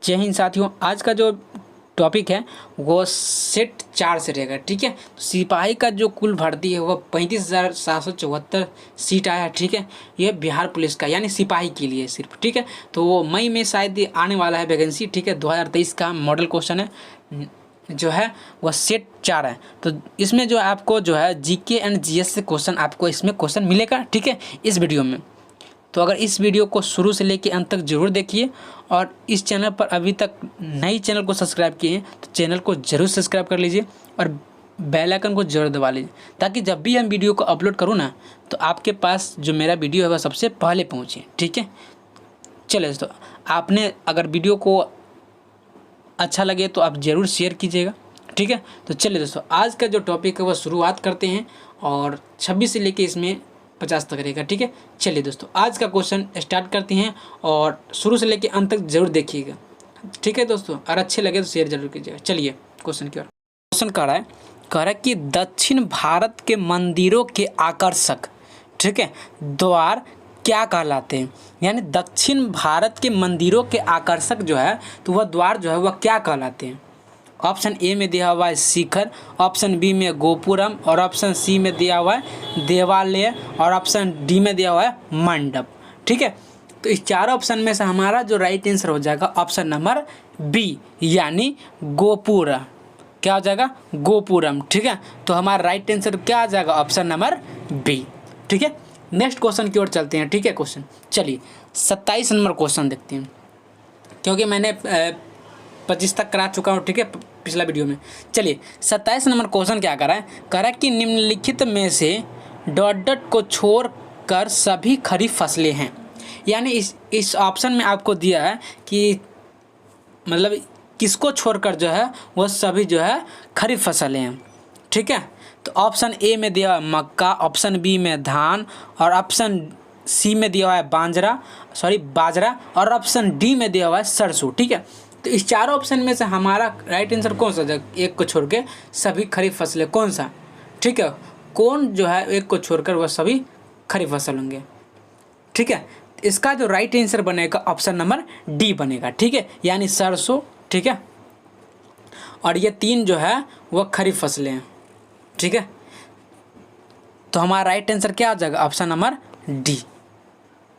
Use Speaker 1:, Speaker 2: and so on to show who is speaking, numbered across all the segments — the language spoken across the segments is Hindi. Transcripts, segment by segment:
Speaker 1: जय हिंद साथियों। आज का जो टॉपिक है वो सेट 4 से रहेगा। ठीक है, तो सिपाही का जो कुल भर्ती है वो 35,774 सीट आया। ठीक है, ये बिहार पुलिस का यानी सिपाही के लिए सिर्फ। ठीक है, तो वो मई में शायद आने वाला है वैकेंसी। ठीक है, 2023 का मॉडल क्वेश्चन है जो है वह सेट 4 है। तो इसमें जो आपको जो है जीके एंड जीएस से क्वेश्चन आपको इसमें क्वेश्चन मिलेगा। ठीक है, इस वीडियो में। तो अगर इस वीडियो को शुरू से लेकर अंत तक जरूर देखिए और इस चैनल पर अभी तक नई चैनल को सब्सक्राइब किए हैं तो चैनल को जरूर सब्सक्राइब कर लीजिए और बेल आइकन को जरूर दबा लीजिए, ताकि जब भी हम वीडियो को अपलोड करूँ ना तो आपके पास जो मेरा वीडियो है वह सबसे पहले पहुँचे। ठीक है, चलिए दोस्तों, आपने अगर वीडियो को अच्छा लगे तो आप ज़रूर शेयर कीजिएगा। ठीक है, तो चलिए दोस्तों, आज का जो टॉपिक है वह शुरुआत करते हैं और 26 से लेके इसमें 50 तक रहेगा। ठीक है, चलिए दोस्तों, आज का क्वेश्चन स्टार्ट करते हैं और शुरू से लेके अंत तक जरूर देखिएगा। ठीक है दोस्तों, और अच्छे लगे तो शेयर जरूर कीजिएगा। चलिए क्वेश्चन की ओर। क्वेश्चन कह रहा है कि दक्षिण भारत के मंदिरों के आकर्षक, ठीक है, द्वार क्या कहलाते हैं। यानी दक्षिण भारत के मंदिरों के आकर्षक जो है तो वह द्वार जो है वह क्या कहलाते हैं। ऑप्शन ए में दिया हुआ है शिखर, ऑप्शन बी में गोपुरम और ऑप्शन सी में दिया हुआ है देवालय और ऑप्शन डी में दिया हुआ है मंडप। ठीक है, तो इस चारों ऑप्शन में से हमारा जो राइट आंसर हो जाएगा ऑप्शन नंबर बी यानी गोपुरम। क्या हो जाएगा? गोपुरम। ठीक है, तो हमारा राइट आंसर क्या आ जाएगा? Option number B. ठीक है, नेक्स्ट क्वेश्चन की ओर चलते हैं। ठीक है, क्वेश्चन चलिए 27 नंबर क्वेश्चन देखते हैं, क्योंकि मैंने 25 तक करा चुका हूँ। ठीक है, पिछला वीडियो में। चलिए 27 नंबर क्वेश्चन क्या कर रहा है कि निम्नलिखित में से डॉट डॉट को छोड़कर सभी खरीफ फसलें हैं। यानी इस ऑप्शन में आपको दिया है कि मतलब किसको छोड़कर जो है वो सभी जो है खरीफ फसलें हैं। ठीक है, तो ऑप्शन ए में दिया हुआ है मक्का, ऑप्शन बी में धान और ऑप्शन सी में दिया हुआ है बाजरा और ऑप्शन डी में दिया हुआ है सरसों। ठीक है, तो इस चारों ऑप्शन में से हमारा राइट आंसर कौन सा है? एक को छोड़ के सभी खरीफ फसलें, कौन सा? ठीक है, कौन जो है एक को छोड़कर वह सभी खरीफ फसल होंगे। ठीक है, इसका जो राइट आंसर बनेगा ऑप्शन नंबर डी बनेगा। ठीक है, यानी सरसों। ठीक है, और ये तीन जो है वह खरीफ फसलें हैं। ठीक है, तो हमारा राइट आंसर क्या आ जाएगा? Option number D.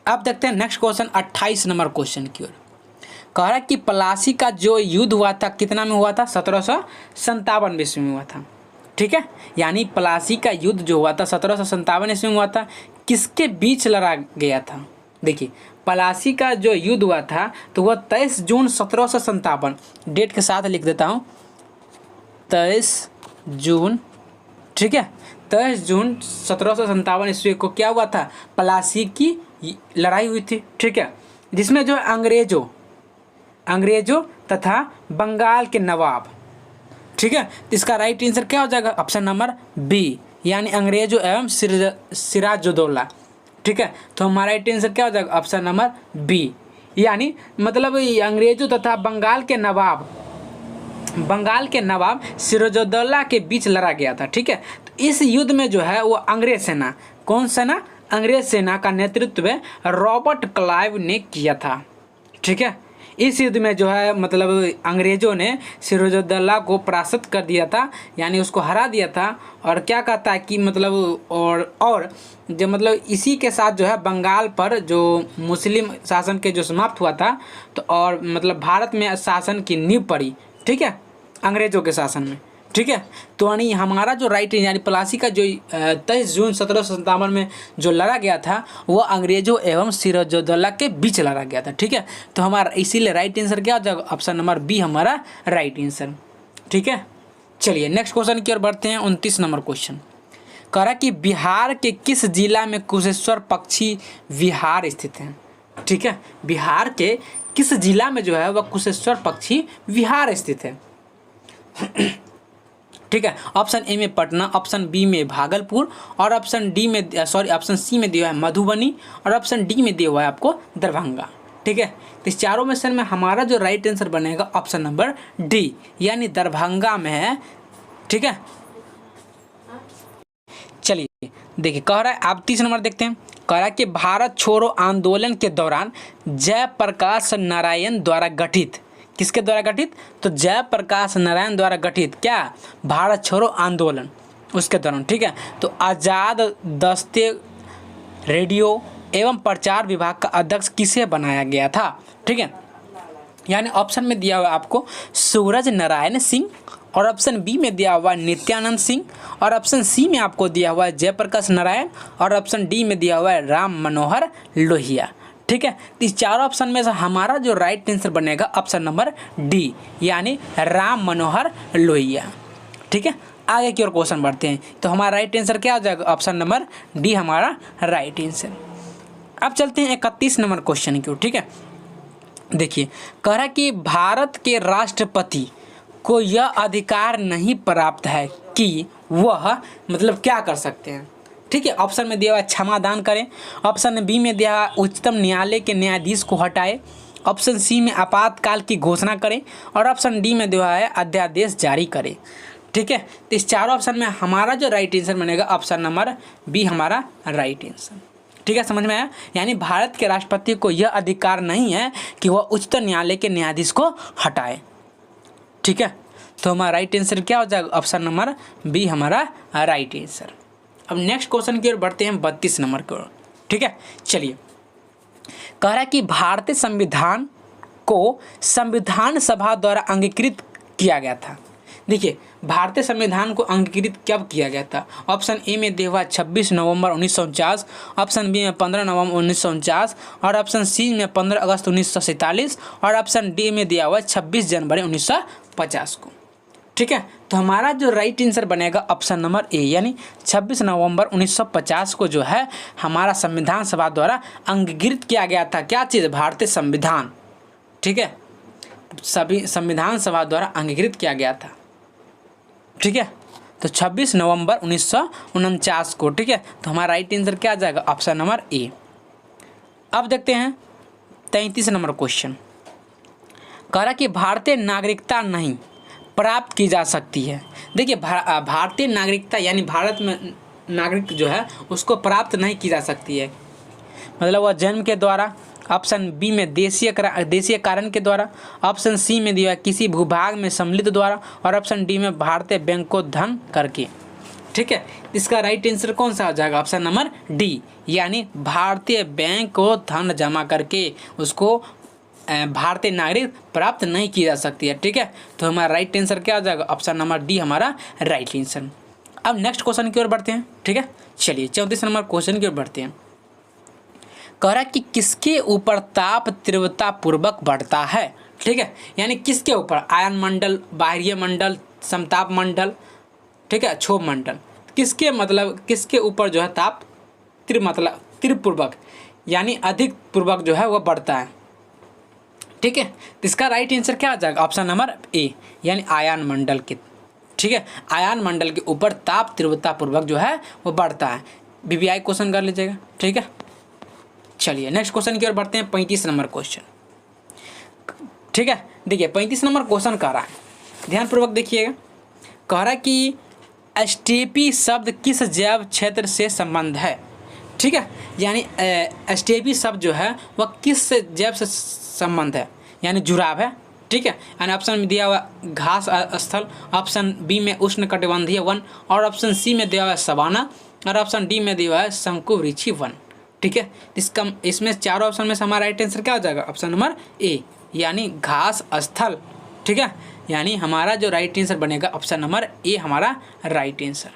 Speaker 1: अब देखते हैं नेक्स्ट क्वेश्चन 28 नंबर क्वेश्चन की ओर। कह रहा है कि प्लासी का जो युद्ध हुआ था कितना में हुआ था? 1757 ईस्वी में हुआ था। ठीक है, यानी प्लासी का युद्ध जो हुआ था 1757 ईस्वी में हुआ था, किसके बीच लड़ा गया था? देखिए, प्लासी का जो युद्ध हुआ था तो वह 23 जून 1757, डेट के साथ लिख देता हूँ 23 जून। ठीक है, 23 जून 1757 ईस्वी को क्या हुआ था? प्लासी की लड़ाई हुई थी। ठीक है, जिसमें जो अंग्रेजों तथा बंगाल के नवाब। ठीक है, इसका राइट आंसर क्या हो जाएगा? ऑप्शन नंबर बी यानी अंग्रेजों एवं सिराजुद्दौला। ठीक है, तो हमारा राइट आंसर क्या हो जाएगा? ऑप्शन नंबर बी यानी मतलब अंग्रेजों तथा बंगाल के नवाब सिराजुद्दौला के बीच लड़ा गया था। ठीक है, तो इस युद्ध में जो है वो अंग्रेज सेना, कौन सेना? अंग्रेज सेना का नेतृत्व रॉबर्ट क्लाइव ने किया था। ठीक है, इस युद्ध में जो है मतलब अंग्रेजों ने सिराजुद्दौला को परास्त कर दिया था, यानी उसको हरा दिया था। और क्या कहता है कि मतलब और जो मतलब इसी के साथ जो है बंगाल पर जो मुस्लिम शासन के जो समाप्त हुआ था तो और मतलब भारत में शासन की नींव पड़ी। ठीक है, अंग्रेजों के शासन में। ठीक है, तो यानी हमारा जो राइट यानी प्लासी का जो 23 जून 1757 में जो लड़ा गया था वो अंग्रेजों एवं सिराजुद्दौला के बीच लड़ा गया था। ठीक है, तो हमारा इसीलिए राइट आंसर क्या हो जाएगा? ऑप्शन नंबर बी हमारा राइट आंसर। ठीक है, चलिए नेक्स्ट क्वेश्चन की ओर बढ़ते हैं। 29 नंबर क्वेश्चन कह रहा है कि बिहार के किस जिला में कुशेश्वर पक्षी विहार स्थित है। ठीक है, बिहार के किस जिला में जो है वह कुशेश्वर पक्षी विहार स्थित है? ठीक है, ऑप्शन ए में पटना, ऑप्शन बी में भागलपुर और ऑप्शन सी में दिया है मधुबनी और ऑप्शन डी में दिया हुआ है आपको दरभंगा। ठीक है, तो इस चारों में से में हमारा जो राइट आंसर बनेगा ऑप्शन नंबर डी यानी दरभंगा में है। ठीक है, चलिए देखिए कह रहा है, आप 30 नंबर देखते हैं। कह रहा है कि भारत छोड़ो आंदोलन के दौरान जयप्रकाश नारायण द्वारा गठित किसके द्वारा गठित? तो जयप्रकाश नारायण द्वारा गठित क्या? भारत छोड़ो आंदोलन उसके दौरान, ठीक है। तो आज़ाद दस्ते रेडियो एवं प्रचार विभाग का अध्यक्ष किसे बनाया गया था? ठीक है, यानी ऑप्शन में दिया हुआ आपको सूरज नारायण सिंह, और ऑप्शन बी में दिया हुआ नित्यानंद सिंह, और ऑप्शन सी में आपको दिया हुआ है जयप्रकाश नारायण, और ऑप्शन डी में दिया हुआ है राम मनोहर लोहिया। ठीक है, इस चारों ऑप्शन में से हमारा जो राइट आंसर बनेगा ऑप्शन नंबर डी, यानी राम मनोहर लोहिया। ठीक है, आगे की ओर क्वेश्चन बढ़ते हैं। तो हमारा राइट आंसर क्या हो जाएगा? ऑप्शन नंबर डी हमारा राइट आंसर। अब चलते हैं 31 नंबर क्वेश्चन की ओर। ठीक है, देखिए कह रहा कि भारत के राष्ट्रपति को यह अधिकार नहीं प्राप्त है कि वह मतलब क्या कर सकते हैं। ठीक है, ऑप्शन में दिया हुआ क्षमा दान करें, ऑप्शन बी में दिया हुआ उच्चतम न्यायालय के न्यायाधीश को हटाए, ऑप्शन सी में आपातकाल की घोषणा करें, और ऑप्शन डी में दिया है अध्यादेश जारी करें। ठीक है, तो इस चारों ऑप्शन में हमारा जो राइट आंसर बनेगा ऑप्शन नंबर बी हमारा राइट आंसर। ठीक है, समझ में आया? यानी भारत के राष्ट्रपति को यह अधिकार नहीं है कि वह उच्चतम न्यायालय के न्यायाधीश को हटाए। ठीक है, तो हमारा राइट आंसर क्या हो जाएगा? ऑप्शन नंबर बी हमारा राइट आंसर। अब नेक्स्ट क्वेश्चन की ओर बढ़ते हैं 32 नंबर की ओर। ठीक है, चलिए कह रहा है कि भारतीय संविधान को संविधान सभा द्वारा अंगीकृत किया गया था। देखिए भारतीय संविधान को अंगीकृत कब किया गया था? ऑप्शन ए में दिया हुआ 26 नवंबर 1949, ऑप्शन बी में 15 नवंबर 1949, और ऑप्शन सी में 15 अगस्त 1947, और ऑप्शन डी में दिया हुआ 26 जनवरी 1950 को। ठीक है, तो हमारा जो राइट आंसर बनेगा ऑप्शन नंबर ए, यानी 26 नवंबर 1950 को जो है हमारा संविधान सभा द्वारा अंगीकृत किया गया था। क्या चीज़? भारतीय संविधान। ठीक है, सभी संविधान सभा द्वारा अंगीकृत किया गया था। ठीक है, तो 26 नवंबर 1949 को। ठीक है, तो हमारा राइट आंसर क्या आ जाएगा? Option number A. अब देखते हैं 33 नंबर क्वेश्चन। कह रहा कि भारतीय नागरिकता नहीं प्राप्त की जा सकती है। देखिए भारतीय नागरिकता यानी भारत में नागरिक जो है उसको प्राप्त नहीं की जा सकती है, मतलब वह जन्म के द्वारा, ऑप्शन बी में देशीय कारण के द्वारा, ऑप्शन सी में दिया किसी भूभाग में सम्मिलित द्वारा, और ऑप्शन डी में भारतीय बैंक को धन करके। ठीक है, इसका राइट आंसर कौन सा हो जाएगा? ऑप्शन नंबर डी, यानी भारतीय बैंक को धन जमा करके उसको भारतीय नागरिक प्राप्त नहीं की जा सकती है। ठीक है, तो हमारा राइट आंसर क्या हो जाएगा? ऑप्शन नंबर डी हमारा राइट आंसर। अब नेक्स्ट क्वेश्चन की ओर बढ़ते हैं। ठीक है, चलिए 34 नंबर क्वेश्चन की ओर बढ़ते हैं। कह रहा कि किसके ऊपर ताप तीव्रता पूर्वक बढ़ता है। ठीक है, यानी किसके ऊपर? आयन मंडल, बाह्य मंडल, समताप मंडल, ठीक है, क्षोभ मंडल। किसके मतलब किसके ऊपर जो है ताप तीव्र पूर्वक यानी अधिक पूर्वक जो है वह बढ़ता है। ठीक है, तो इसका राइट आंसर क्या आ जाएगा? ऑप्शन नंबर ए, यानी आयन मंडल के। ठीक है, आयन मंडल के ऊपर ताप तीव्रता पूर्वक जो है वो बढ़ता है। बीबीआई क्वेश्चन कर लीजिएगा। ठीक है, चलिए नेक्स्ट क्वेश्चन की ओर बढ़ते हैं 35 नंबर क्वेश्चन। ठीक है, देखिए 35 नंबर क्वेश्चन कह रहा है, ध्यानपूर्वक देखिएगा। कह रहा है कि स्टेपी शब्द किस जैव क्षेत्र से संबंध है। ठीक है, यानी स्टेपी शब्द जो है वह किस जैव से संबंध है, यानी जुड़ाव है। ठीक है, यानी ऑप्शन में दिया हुआ घास स्थल, ऑप्शन बी में उष्णकटिबंधीय वन, और ऑप्शन सी में दिया हुआ है सवाना, और ऑप्शन डी में दिया हुआ है शंकुवृक्षी वन। ठीक है, इसमें चारों ऑप्शन में से हमारा राइट आंसर क्या हो जाएगा? ऑप्शन नंबर ए, यानी घास स्थल। ठीक है, यानी हमारा जो राइट आंसर बनेगा ऑप्शन नंबर ए हमारा राइट आंसर।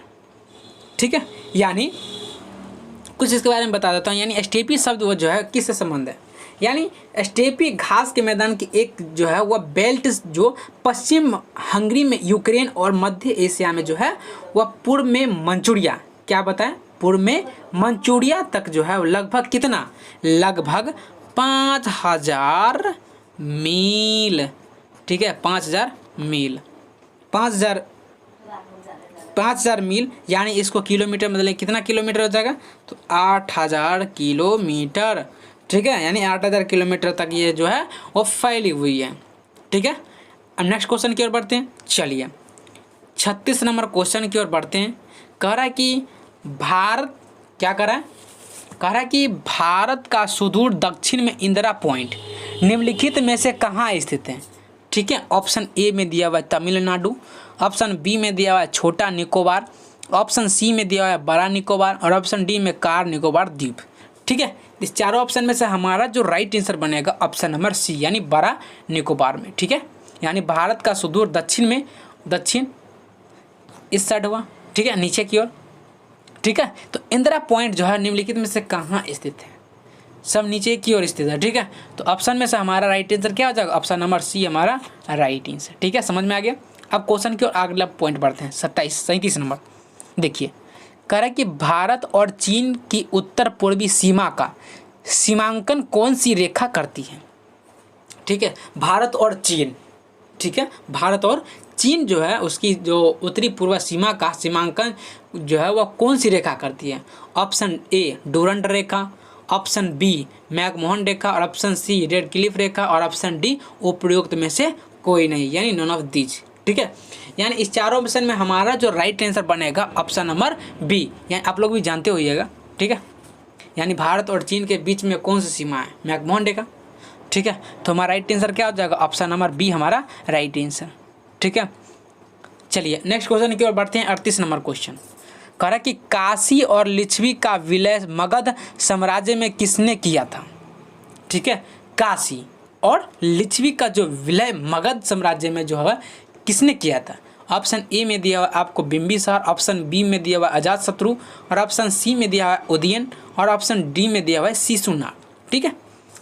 Speaker 1: ठीक है, यानी कुछ इसके बारे में बता देता हूँ। यानी स्टेपी शब्द वो जो है किससे संबंध है, यानी स्टेपी घास के मैदान की एक जो है वह बेल्ट जो पश्चिम हंगरी में, यूक्रेन और मध्य एशिया में जो है वह पूर्व में मंचूरिया, क्या बताएं, पूर्व में मंचूरिया तक जो है लगभग कितना? लगभग 5000 मील। ठीक है, 5000 मील, 5000 मील, यानी इसको किलोमीटर मतलब कितना किलोमीटर हो जाएगा? तो 8000 किलोमीटर। ठीक है, यानी 8000 किलोमीटर तक ये जो है वो फैली हुई है। ठीक है, अब नेक्स्ट क्वेश्चन की ओर बढ़ते हैं। चलिए 36 नंबर क्वेश्चन की ओर बढ़ते हैं। कह रहा है कि भारत क्या कर रहा है? कह रहा है कि भारत का सुदूर दक्षिण में इंदिरा पॉइंट निम्नलिखित में से कहाँ स्थित है। ठीक है। ऑप्शन ए में दिया हुआ है तमिलनाडु, ऑप्शन बी में दिया हुआ है छोटा निकोबार, ऑप्शन सी में दिया हुआ है बड़ा निकोबार और ऑप्शन डी में कार निकोबार द्वीप। ठीक है, इस चारों ऑप्शन में से हमारा जो राइट आंसर बनेगा ऑप्शन नंबर सी यानी बड़ा निकोबार में। ठीक है, यानी भारत का सुदूर दक्षिण में, दक्षिण इस साइड हुआ, ठीक है, नीचे की ओर। ठीक है, तो इंदिरा पॉइंट जो है निम्नलिखित में से कहाँ स्थित है? सब नीचे की ओर स्थित है। ठीक है, तो ऑप्शन में से हमारा राइट आंसर क्या हो जाएगा? ऑप्शन नंबर सी हमारा राइट आंसर। ठीक है, समझ में आ गया। अब क्वेश्चन की ओर अगला पॉइंट बढ़ते हैं। 37 नंबर देखिए, कह रहा है कि भारत और चीन की उत्तर पूर्वी सीमा का सीमांकन कौन सी रेखा करती है? ठीक है, भारत और चीन, ठीक है, भारत और चीन जो है उसकी जो उत्तरी पूर्व सीमा का सीमांकन जो है वह कौन सी रेखा करती है? ऑप्शन ए डूरंड रेखा, ऑप्शन बी मैकमोहन रेखा और ऑप्शन सी रेड क्लिफ रेखा और ऑप्शन डी उपयुक्त में से कोई नहीं यानी नॉन ऑफ दीज। ठीक है, यानी इस चारों ऑप्शन में हमारा जो राइट आंसर बनेगा ऑप्शन नंबर बी, यानी आप लोग भी जानते होइएगा। ठीक है, यानी भारत और चीन के बीच में कौन सी सीमा है? मैकमोहन रेखा। ठीक है, तो हमारा राइट आंसर क्या हो जाएगा? ऑप्शन नंबर बी हमारा राइट आंसर। ठीक है, चलिए नेक्स्ट क्वेश्चन की ओर बढ़ते हैं। 38 नंबर क्वेश्चन कह रहा है कि काशी और लिच्छवी का विलय मगध साम्राज्य में किसने किया था? ठीक है, काशी और लिच्छवी का जो विलय मगध साम्राज्य में जो है किसने किया था? ऑप्शन ए में दिया हुआ आपको बिंबिसार, ऑप्शन बी में दिया हुआ अजातशत्रु और ऑप्शन सी में दिया हुआ उदयन और ऑप्शन डी में दिया हुआ है शिशुनाग। ठीक है,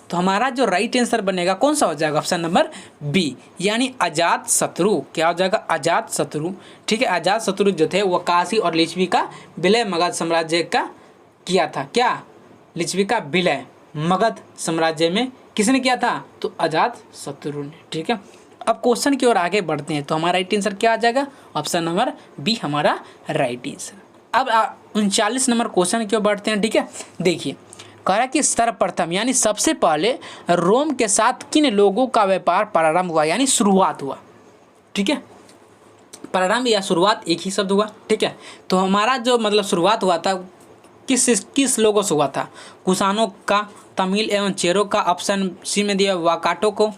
Speaker 1: तो हमारा जो राइट आंसर बनेगा कौन सा हो जाएगा? ऑप्शन नंबर बी यानी अजातशत्रु। क्या हो जाएगा? अजातशत्रु। ठीक है, अजातशत्रु जो थे वो काशी और लिच्छवी का विलय मगध साम्राज्य का किया था। क्या? लिच्छवी का विलय मगध साम्राज्य में किसने किया था? तो अजातशत्रु ने। ठीक है, अब क्वेश्चन की ओर आगे बढ़ते हैं। तो हमारा राइट आंसर क्या आ जाएगा? ऑप्शन नंबर बी हमारा राइट आंसर। अब 39 नंबर क्वेश्चन की ओर बढ़ते हैं। ठीक है, देखिए कह रहा है कि सर्वप्रथम यानी सबसे पहले रोम के साथ किन लोगों का व्यापार प्रारंभ हुआ यानी शुरुआत हुआ? ठीक है, प्रारंभ या शुरुआत एक ही शब्द हुआ। ठीक है, तो हमारा जो मतलब शुरुआत हुआ था किस लोगों से हुआ था? कुषाणों का, तमिल एवं चेरो का, ऑप्शन सी में दिया वाकाटो को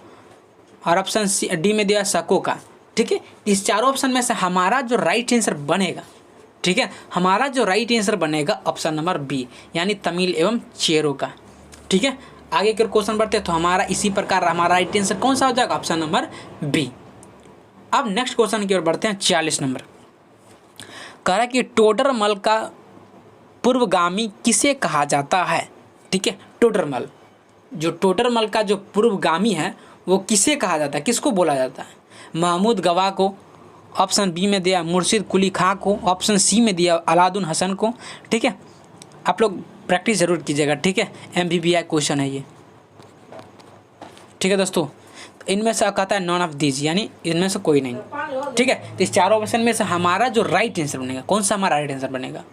Speaker 1: और ऑप्शन सी डी में दिया शको का। ठीक है, इस चारों ऑप्शन में से हमारा जो राइट आंसर बनेगा, ठीक है, हमारा जो राइट आंसर बनेगा ऑप्शन नंबर बी यानी तमिल एवं चेरो का। ठीक है, आगे के क्वेश्चन बढ़ते हैं। तो हमारा इसी प्रकार हमारा राइट आंसर कौन सा हो जाएगा? Option number B. अब नेक्स्ट क्वेश्चन की ओर बढ़ते हैं। 40 नंबर कह रहा है कि टोडरमल का पूर्वगामी किसे कहा जाता है? ठीक है, टोडरमल, जो टोडरमल का जो पूर्वगामी है वो किसे कहा जाता है? किसको बोला जाता है? महमूद गवा को, ऑप्शन बी में दिया मुर्शिद कुली खां को, ऑप्शन सी में दिया अलाउद्दीन हसन को। ठीक है, आप लोग प्रैक्टिस जरूर कीजिएगा। ठीक है, MBBI क्वेश्चन है ये। ठीक है दोस्तों, इनमें से कहता है नॉन ऑफ दीज यानी इनमें से कोई नहीं। ठीक है, तो इस चारों ऑप्शन में से हमारा जो राइट आंसर बनेगा कौन सा हमारा राइट आंसर बनेगा?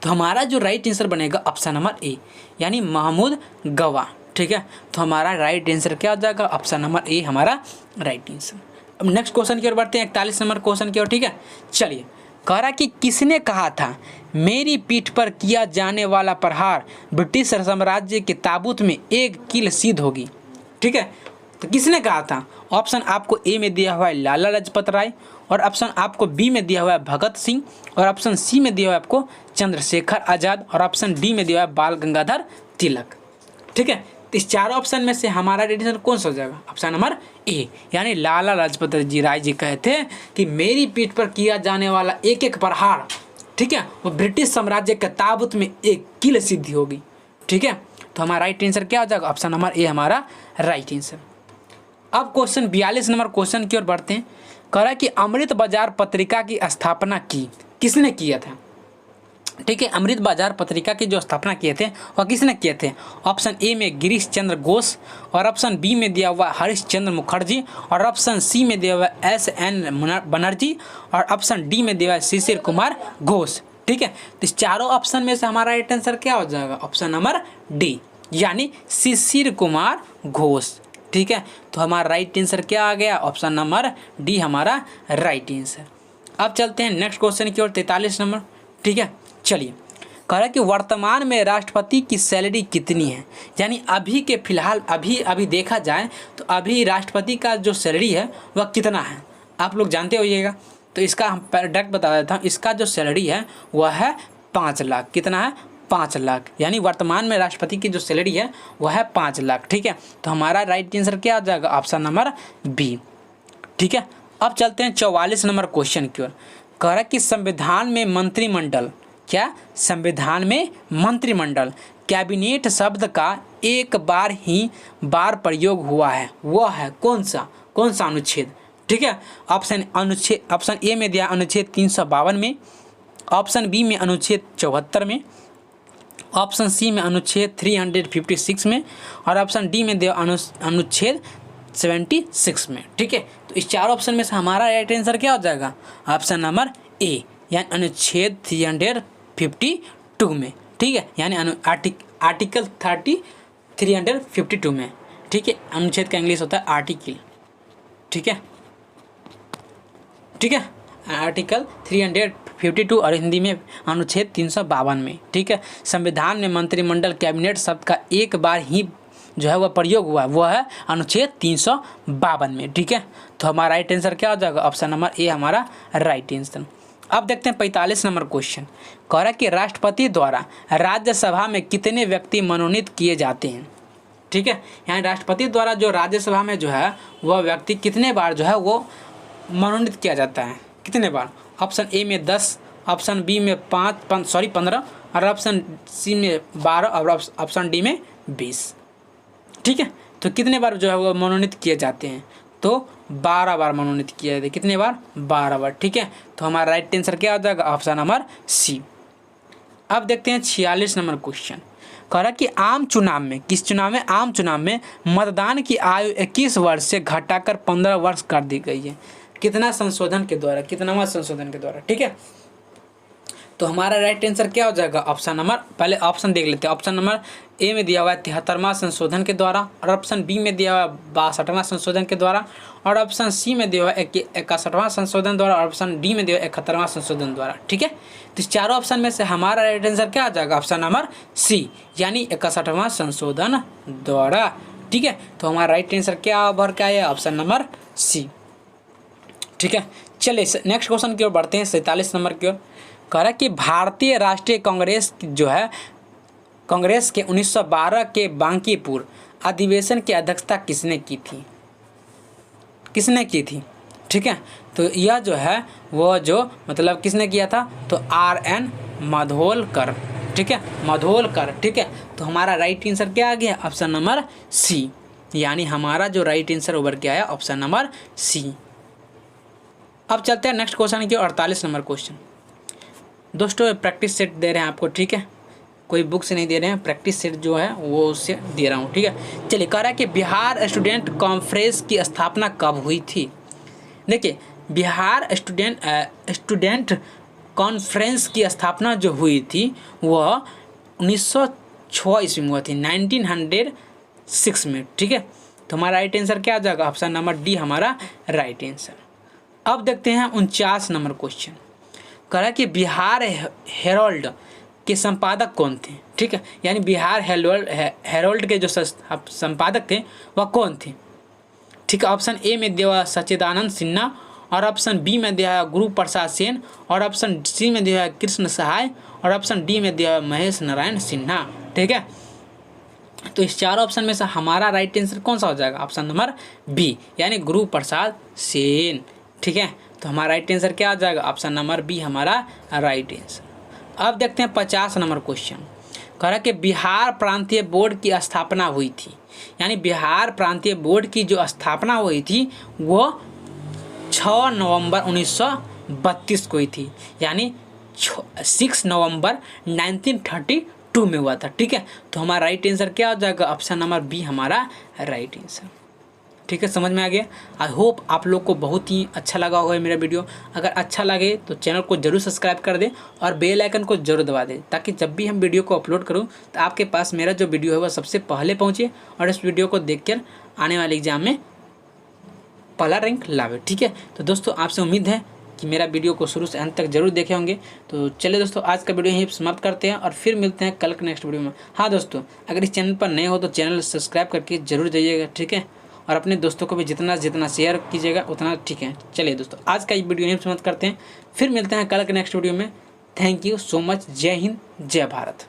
Speaker 1: तो हमारा जो राइट आंसर बनेगा ऑप्शन नंबर ए यानी महमूद गवा। ठीक है, तो हमारा राइट आंसर क्या हो जाएगा? ऑप्शन नंबर ए हमारा राइट आंसर। अब नेक्स्ट क्वेश्चन की ओर बढ़ते हैं। 41 नंबर क्वेश्चन की ओर। ठीक है, चलिए कह रहा कि किसने कहा था मेरी पीठ पर किया जाने वाला प्रहार ब्रिटिश साम्राज्य के ताबूत में एक कील सिद्ध होगी? ठीक है, तो किसने कहा था? ऑप्शन आपको ए में दिया हुआ है लाला लाजपत राय और ऑप्शन आपको बी में दिया हुआ है भगत सिंह और ऑप्शन सी में दिया हुआ है आपको चंद्रशेखर आजाद और ऑप्शन डी में दिया हुआ है बाल गंगाधर तिलक। ठीक है, तो इस चारों ऑप्शन में से हमारा डिसीजन कौन सा हो जाएगा? ऑप्शन नंबर ए यानी लाला लाजपत राय जी कहते हैं कि मेरी पीठ पर किया जाने वाला एक एक प्रहार, ठीक है, वो ब्रिटिश साम्राज्य के ताबूत में एक कील सिद्धि होगी। ठीक है, तो हमारा राइट आंसर क्या हो जाएगा? ऑप्शन नंबर ए हमारा राइट आंसर। अब क्वेश्चन 42 नंबर क्वेश्चन की ओर बढ़ते हैं। कह रहा है कि अमृत बाजार पत्रिका की स्थापना की किसने किया था? ठीक है, अमृत बाजार पत्रिका की जो स्थापना किए थे वह किसने किए थे? ऑप्शन ए में गिरीश चंद्र घोष और ऑप्शन बी में दिया हुआ हरीश चंद्र मुखर्जी और ऑप्शन सी में दिया हुआ SN बनर्जी और ऑप्शन डी में दिया हुआ शिशिर कुमार घोष। ठीक है, तो इस चारों ऑप्शन में से हमारा राइट आंसर क्या हो जाएगा? ऑप्शन नंबर डी यानी शिशिर कुमार घोष। ठीक है, तो हमारा राइट आंसर क्या आ गया? ऑप्शन नंबर डी हमारा राइट आंसर। अब चलते हैं नेक्स्ट क्वेश्चन की ओर 43 नंबर। ठीक है, चलिए कह रहा है कि वर्तमान में राष्ट्रपति की सैलरी कितनी है, यानी अभी के फिलहाल अभी देखा जाए तो अभी राष्ट्रपति का जो सैलरी है वह कितना है, आप लोग जानते होइएगा। तो इसका हम डायरेक्ट बता देता हूँ, इसका जो सैलरी है वह है 5 लाख। कितना है? 5 लाख। यानी वर्तमान में राष्ट्रपति की जो सैलरी है वह है 5 लाख। ठीक है, तो हमारा राइट आंसर क्या आ जाएगा? Option number B. ठीक है, अब चलते हैं 44 नंबर क्वेश्चन की ओर। कह रहा है कि संविधान में मंत्रिमंडल, क्या संविधान में मंत्रिमंडल कैबिनेट शब्द का एक बार प्रयोग हुआ है, वह है कौन सा अनुच्छेद? ठीक है, ऑप्शन ए में दिया अनुच्छेद 352 में, ऑप्शन बी में अनुच्छेद 74 में, ऑप्शन सी में अनुच्छेद 356 में, और ऑप्शन डी में दिया अनुच्छेद 76 में। ठीक है, तो इस चार ऑप्शन में से हमारा राइट आंसर क्या हो जाएगा? ऑप्शन नंबर ए, यानी अनुच्छेद 352 में। ठीक है, यानी आर्टिकल 352 में। ठीक है, अनुच्छेद का इंग्लिश होता है आर्टिकल। ठीक है, आर्टिकल 352 और हिंदी में अनुच्छेद 352 में। ठीक है, संविधान में मंत्रिमंडल कैबिनेट शब्द का एक बार ही जो है वह प्रयोग हुआ है, वह है अनुच्छेद 352 में। ठीक है, तो हमारा राइट आंसर क्या हो जाएगा? ऑप्शन नंबर ए हमारा राइट आंसर। अब देखते हैं 45 नंबर क्वेश्चन। कह रहा है कि राष्ट्रपति द्वारा राज्यसभा में कितने व्यक्ति मनोनीत किए जाते हैं? ठीक है, यानी राष्ट्रपति द्वारा जो राज्यसभा में जो है वह व्यक्ति कितने बार जो है वो मनोनीत किया जाता है, कितने बार? ऑप्शन ए में 10, ऑप्शन बी में 15 और ऑप्शन सी में 12 और ऑप्शन डी में 20। ठीक है, तो कितने बार जो है वो मनोनीत किए जाते हैं? तो 12 बार मनोनीत किए जाते हैं। कितने बार? 12 बार। ठीक है, तो हमारा राइट आंसर क्या हो जाएगा? Option number C. अब देखते हैं 46 नंबर क्वेश्चन। कह रहा है कि आम चुनाव में, किस चुनाव में? आम चुनाव में मतदान की आयु 21 वर्ष से घटाकर 15 वर्ष कर दी गई है। कितना संशोधन के द्वारा? कितनावां संशोधन के द्वारा? ठीक है, तो हमारा राइट आंसर क्या हो जाएगा? ऑप्शन नंबर, पहले ऑप्शन देख लेते हैं। ऑप्शन नंबर ए में दिया हुआ है 73वां संशोधन के द्वारा, और ऑप्शन बी में दिया हुआ है 62वां संशोधन के द्वारा, और ऑप्शन सी में दिया हुआ है 61वां संशोधन द्वारा, और ऑप्शन डी में दिया हुआ है 71वां संशोधन द्वारा। ठीक है, तो इस चारों ऑप्शन में से हमारा राइट आंसर क्या आ जाएगा? ऑप्शन नंबर सी, यानी 61वां संशोधन द्वारा। ठीक है, तो हमारा राइट आंसर क्या भर के आया? Option number C. ठीक है, चलिए नेक्स्ट क्वेश्चन की ओर बढ़ते हैं, 47 नंबर की ओर। कह रहा है कि भारतीय राष्ट्रीय कांग्रेस जो है, कांग्रेस के 1912 के बांकीपुर अधिवेशन की अध्यक्षता किसने की थी? किसने की थी? ठीक है, तो यह जो है वो जो मतलब किसने किया था? तो RN माधोलकर। ठीक है, माधोलकर। ठीक है, तो हमारा राइट आंसर क्या आ गया? ऑप्शन नंबर सी, यानी हमारा जो राइट आंसर उभर के आया ऑप्शन नंबर सी। अब चलते हैं नेक्स्ट क्वेश्चन की 48 नंबर क्वेश्चन। दोस्तों प्रैक्टिस सेट दे रहे हैं आपको। ठीक है, कोई बुक से नहीं दे रहे हैं, प्रैक्टिस सेट जो है वो उससे दे रहा हूँ। ठीक है, चलिए कह रहा है कि बिहार स्टूडेंट कॉन्फ्रेंस की स्थापना कब हुई थी? देखिए, बिहार स्टूडेंट कॉन्फ्रेंस की स्थापना जो हुई थी वह 1906 ईस्वी में हुई थी, 1906 में। ठीक है, तो हमारा राइट आंसर क्या आ जाएगा? ऑप्शन नंबर डी हमारा राइट आंसर। अब देखते हैं 49 नंबर क्वेश्चन। कह रहा है कि बिहार हेरोल्ड के संपादक कौन थे? ठीक है, यानी बिहार हेरोल्ड के जो संपादक थे वह कौन थे? ठीक है, ऑप्शन ए में दिया सच्चिदानंद सिन्हा, और ऑप्शन बी में दिया गुरु प्रसाद सेन, और ऑप्शन सी में दिया कृष्ण सहाय, और ऑप्शन डी में दिया महेश नारायण सिन्हा। ठीक है, तो इस चार ऑप्शन में से हमारा राइट आंसर कौन सा हो जाएगा? ऑप्शन नंबर बी, यानी गुरु प्रसाद सेन। ठीक है, तो हमारा राइट आंसर क्या आ जाएगा? ऑप्शन नंबर बी हमारा राइट आंसर। अब देखते हैं 50 नंबर क्वेश्चन। कह रहा है कि बिहार प्रांतीय बोर्ड की स्थापना हुई थी, यानी बिहार प्रांतीय बोर्ड की जो स्थापना हुई थी वो 6 नवंबर 1932 को हुई थी, यानी 6 नवंबर 1932 में हुआ था। ठीक है, तो हमारा राइट आंसर क्या हो जाएगा? ऑप्शन नंबर बी हमारा राइट आंसर। ठीक है, समझ में आ गया। आई होप आप लोग को बहुत ही अच्छा लगा होगा मेरा वीडियो। अगर अच्छा लगे तो चैनल को जरूर सब्सक्राइब कर दें और बेल आइकन को जरूर दबा दें, ताकि जब भी हम वीडियो को अपलोड करूं तो आपके पास मेरा जो वीडियो है वह सबसे पहले पहुंचे और इस वीडियो को देखकर आने वाले एग्जाम में पहला रैंक लावे। ठीक है, तो दोस्तों आपसे उम्मीद है कि मेरा वीडियो को शुरू से अंत तक जरूर देखे होंगे। तो चलिए दोस्तों, आज का वीडियो यहीं समाप्त करते हैं और फिर मिलते हैं कल के नेक्स्ट वीडियो में। हाँ दोस्तों, अगर इस चैनल पर नए हो तो चैनल सब्सक्राइब करके जरूर जाइएगा, ठीक है, और अपने दोस्तों को भी जितना शेयर कीजिएगा उतना ठीक है। चलिए दोस्तों, आज का वीडियो यहीं समाप्त करते हैं, फिर मिलते हैं कल के नेक्स्ट वीडियो में। Thank you so much. जय हिंद, जय भारत।